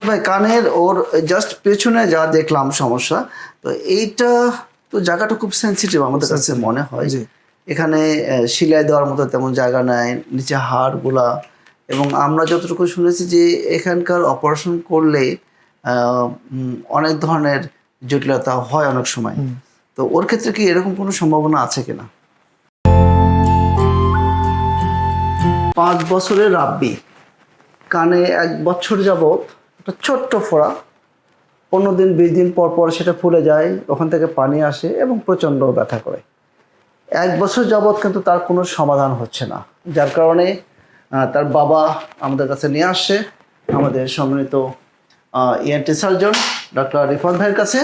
ভাই কানের ওর জাস্ট পেছনে যা দেখলাম সমস্যা, তো এইটা তো জায়গাটা খুব সেন্সিটিভ আমাদের কাছে মনে হয়। এখানে সিলাই দেওয়ার মতো তেমন জায়গা নাই, নিচে হাড়গুলা, এবং আমরা যতটুকু শুনেছি যে এখানকার অপারেশন করলে অনেক ধরনের জটিলতা হয় অনেক সময়। তো ওর ক্ষেত্রে কি এরকম কোনো সম্ভাবনা আছে কিনা? 5 বছরের রাব্বি, কানে 1 বছর যাবৎ একটা ছোট্ট ফোড়া, 15 দিন 20 দিন পর পর সেটা ফুলে যায়, ওখান থেকে পানি আসে এবং প্রচণ্ড ব্যথা করে। 1 বছর যাবৎ কিন্তু তার কোনো সমাধান হচ্ছে না, যার কারণে তার বাবা আমাদের কাছে নিয়ে আসছে আমাদের সম্মানিত ENT সার্জন ডক্টর রিফাত ভাইয়ের কাছে।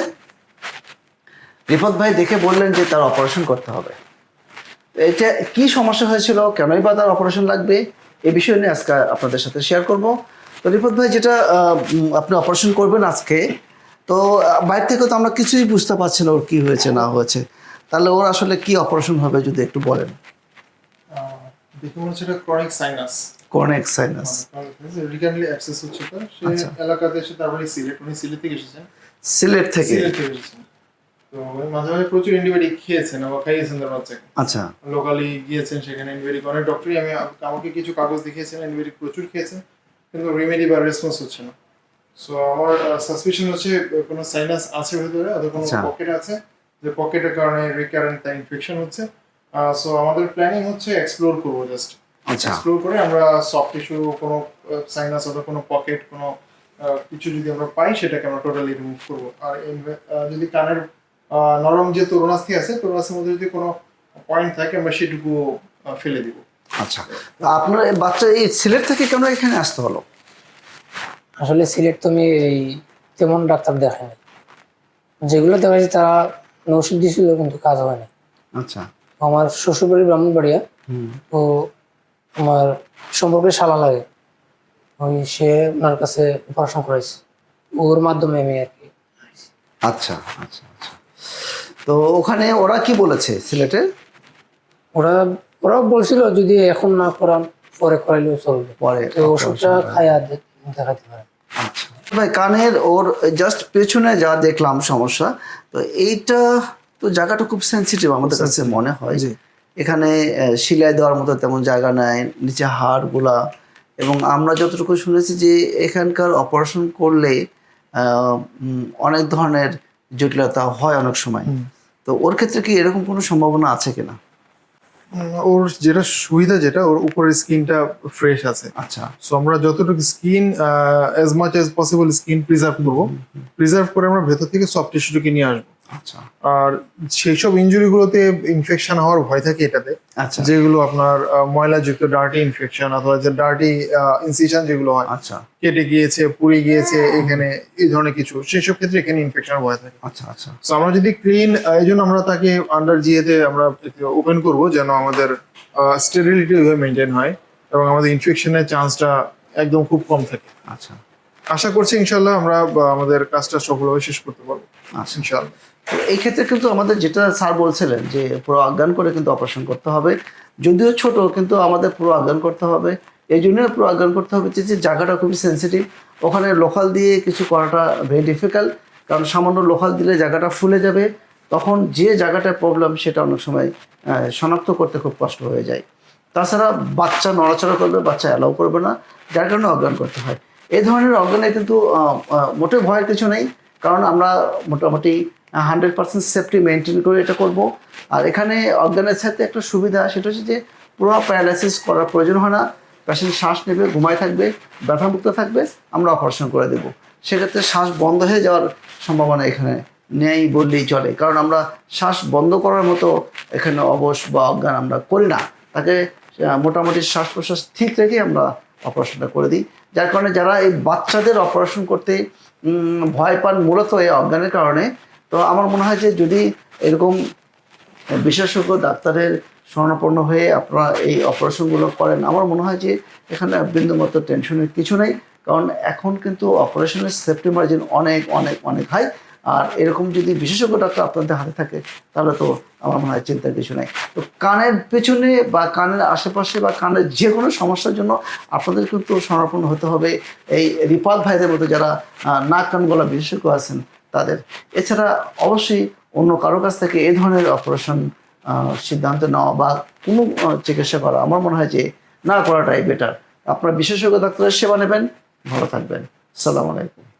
রিফাত ভাই দেখে বললেন যে তার অপারেশন করতে হবে। এটা কি সমস্যা হয়েছিল, কেনই বা তার অপারেশন লাগবে, এই বিষয় নিয়ে আজকে আপনাদের সাথে শেয়ার করব। তো রিফাত ভাই, যেটা আপনি অপারেশন করবেন আজকে, তো বাইরে থেকে তো আমরা কিছুই বুঝতে পারছি না ওর কি হয়েছে না হয়েছে, তাহলে ওর আসলে কি অপারেশন হবে যদি একটু বলেন। দেখুন, সেটা chronic sinus. Chronic sinus recurrently abscess হচ্ছে, তো সেই এলাকাতে এসে তারপরে সিলেট থেকে এসেছেন। সিলেট থেকে এসেছেন, তো মাঝে মাঝে প্রচুর অ্যান্টিবায়োটিক খেয়েছেন বা খাইয়েছেন তার বাচ্চাকে। আচ্ছা, লোকালি গিয়েছেন, সেখানে অ্যান্টিবায়োটিক অনেক ডক্টরই আমাকে কিছু কাগজ দেখিয়েছেন, অ্যান্টিবায়োটিক প্রচুর খেয়েছেন, কিন্তু রেমেডি বা রেসপন্স হচ্ছে না। সো আমার সাসপিশন হচ্ছে কোনো সাইনাস আছে ভেতরে, অথবা কোনো পকেট আছে, যে পকেটের কারণে রিকারেন্ট ইনফেকশন হচ্ছে। সো আমাদের প্ল্যানিং হচ্ছে এক্সপ্লোর করবো, জাস্ট এক্সপ্লোর করে আমরা সফট টিস্যু, কোনো সাইনাস অথবা কোনো পকেট, কোনো কিছু যদি আমরা পাই, সেটাকে আমরা টোটালি রিমুভ করবো। আর যদি কানের নরম যে তরুণাস্থি আছে, তরুণাস্থির মধ্যে যদি কোনো পয়েন্ট থাকে, আমরা সেটুকু ফেলে দিব। আচ্ছা, আপনার বাচ্চা এই সিলেট থেকে কেন এখানে আসতে হলো? আসলে সিলেট তো আমি এই তেমন ডাক্তার দেখাই না, যেগুলো দেখাচ্ছি তারা ওষুধ দিয়েছিল কিন্তু কাজ হয় না। আচ্ছা, আমার শ্বশুরবাড়ি ব্রাহ্মণবাড়িয়া, তো আমার সম্পর্কে শালা লাগে, ওই সে ওনার কাছে পড়াশোনা করাইছে, ওর মাধ্যমে আমি আর কি। আচ্ছা আচ্ছা আচ্ছা, তো ওখানে ওরা কি বলেছে সিলেটে? ওরা বলছিল যদি এখন না করান পরে করাইলেও চলবে, পরে ওষুধটা খাইয়া দেখাতে পারে। আচ্ছা ভাই, কানের ওর জাস্ট পেছনে যা দেখলাম সমস্যা, তো এইটা তো জায়গাটা খুব সেন্সিটিভ আমাদের কাছে মনে হয়। এখানে সিলাই দেওয়ার মতো তেমন জায়গা নাই, নিচে হাড়গুলা, এবং আমরা যতটুকু শুনেছি যে এখানকার অপারেশন করলে অনেক ধরনের জটিলতা হয় অনেক সময়। তো ওর ক্ষেত্রে কি এরকম কোনো সম্ভাবনা আছে কিনা? ওর যেটা সুবিধা, যেটা ওর উপরের স্কিনটা ফ্রেশ আছে। আচ্ছা, সো আমরা যতটুকু skin as much as possible skin preserve করবো, প্রিজার্ভ করে আমরা ভেতর থেকে সফট টিস্যুটাকে নিয়ে আসবো। আচ্ছা, আর সেই সব ইনজুরিগুলোতে ইনফেকশন হওয়ার ভয় থাকে এটাতে, আচ্ছা, যেগুলো আপনার ময়লাযুক্ত ডার্টি ইনফেকশন অথবা যে ডার্টি ইনসিশন যেগুলো হয়, আচ্ছা, কেটে গিয়েছে, পুড়ে গিয়েছে, এখানে এই ধরনের কিছু, সেই সব ক্ষেত্রে এখানে ইনফেকশন ভয় থাকে। আচ্ছা, আচ্ছা, তো আমরা যদি ক্লিন, এই জন্য আমরা তাকে আন্ডার জিএতে আমরা ওপেন করব, যেন আমাদের স্টেরিলিটি ওইভাবে মেনটেন হয় এবং আমাদের ইনফেকশনের চান্সটা একদম খুব কম থাকে। আচ্ছা, আশা করছি ইনশাল্লাহ আমরা আমাদের কাজটা সফলভাবে শেষ করতে পারবো। আচ্ছা, ইনশাল্লাহ। এই ক্ষেত্রে কিন্তু আমাদের যেটা স্যার বলছিলেন যে পুরো অজ্ঞান করে কিন্তু অপারেশন করতে হবে, যদিও ছোট কিন্তু আমাদের পুরো অজ্ঞান করতে হবে। এই জন্য পুরো অজ্ঞান করতে হবে যে জায়গাটা খুবই সেন্সিটিভ, ওখানে লোকাল দিয়ে কিছু করাটা ভেরি ডিফিকাল্ট, কারণ সামান্য লোকাল দিলে জায়গাটা ফুলে যাবে, তখন যে জায়গাটায় প্রবলেম সেটা অনেক সময় শনাক্ত করতে খুব কষ্ট হয়ে যায়। তাছাড়া বাচ্চা নড়াচড়া করবে, বাচ্চা অ্যালাউ করবে না, যার কারণে অজ্ঞান করতে হয়। এই ধরনের অজ্ঞানে কিন্তু মোটেও ভয়ের কিছু নেই, কারণ আমরা মোটামুটি 100% সেফটি মেনটেন করে এটা করব। আর এখানে অজ্ঞানের সাথে একটা সুবিধা, সেটা হচ্ছে যে পুরো প্যারালাইসিস করার প্রয়োজন হয় না, পেশেন্ট শ্বাস নেবে, ঘুমায় থাকবে, ব্যথামুক্ত থাকবে, আমরা অপারেশন করে দেব। সেক্ষেত্রে শ্বাস বন্ধ হয়ে যাওয়ার সম্ভাবনা এখানে নেই বললেই চলে, কারণ আমরা শ্বাস বন্ধ করার মতো এখানে অবশ বা অজ্ঞান আমরা করি না, তাকে মোটামুটি শ্বাস প্রশ্বাস ঠিক রেখে আমরা অপারেশনটা করে দিই। যার কারণে যারা এই বাচ্চাদের অপারেশন করতে ভয় পান মূলত এই অজ্ঞানের কারণে, তো আমার মনে হয় যে যদি এরকম বিশেষজ্ঞ ডাক্তারের শরণাপন্ন হয়ে আপনারা এই অপারেশনগুলো করেন, আমার মনে হয় যে এখানে বিন্দুমাত্র টেনশনের কিছু নেই, কারণ এখন কিন্তু অপারেশনের সেফটি মার্জিন অনেক অনেক অনেক হাই। আর এরকম যদি বিশেষজ্ঞ ডাক্তার আপনাদের হাতে থাকে তাহলে তো আমার মনে হয় চিন্তার কিছু নাই। তো কানের পেছনে বা কানের আশেপাশে বা কানের যে কোনো সমস্যার জন্য আপনাদের কিন্তু সমর্পণ হতে হবে এই রিপাত ভাইদের মতো যারা নাক কান গলা বিশেষজ্ঞ আছেন তাদের। এছাড়া অবশ্যই অন্য কারো কাছ থেকে এই ধরনের অপারেশন সিদ্ধান্ত নেওয়া বা কোনো চিকিৎসা করা আমার মনে হয় যে না করাটাই বেটার। আপনারা বিশেষজ্ঞ ডাক্তারের সেবা নেবেন, ভালো থাকবেন। আসসালামু আলাইকুম।